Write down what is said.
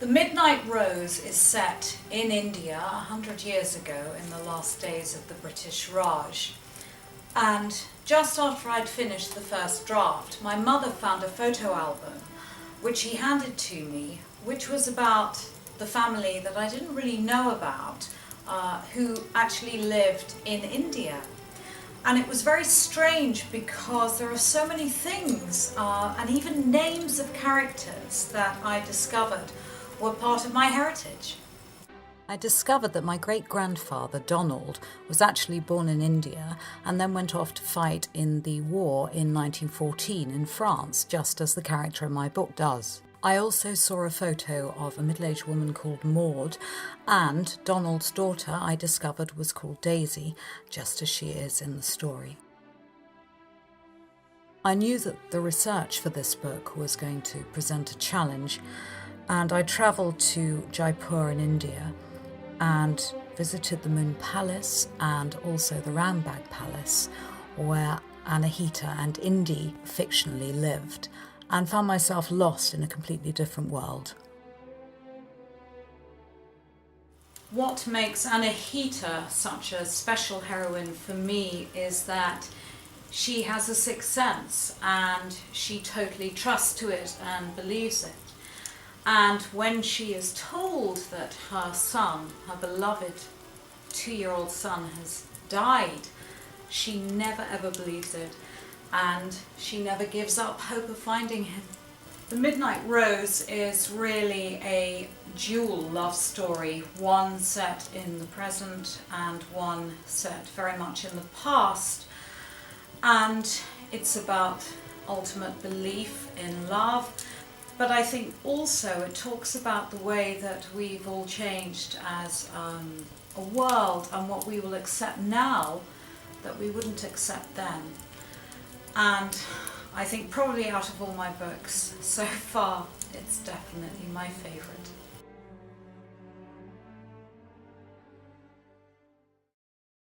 The Midnight Rose is set in India 100 years ago in the last days of the British Raj. And just after I'd finished the first draft, my mother found a photo album which she handed to me, which was about the family that I didn't really know about, who actually lived in India. And it was very strange because there are so many things and even names of characters that I discovered were part of my heritage. I discovered that my great-grandfather, Donald, was actually born in India and then went off to fight in the war in 1914 in France, just as the character in my book does. I also saw a photo of a middle-aged woman called Maud, and Donald's daughter I discovered was called Daisy, just as she is in the story. I knew that the research for this book was going to present a challenge, and I travelled to Jaipur in India and visited the Moon Palace and also the Rambagh Palace, where Anahita and Indy fictionally lived, and found myself lost in a completely different world. What makes Anahita such a special heroine for me is that she has a sixth sense and she totally trusts to it and believes it. And when she is told that her son, her beloved 2-year-old son, has died, she never ever believes it, and she never gives up hope of finding him. The Midnight Rose is really a dual love story, one set in the present and one set very much in the past. And it's about ultimate belief in love. But I think also it talks about the way that we've all changed as a world and what we will accept now that we wouldn't accept then. And I think probably out of all my books so far, it's definitely my favourite.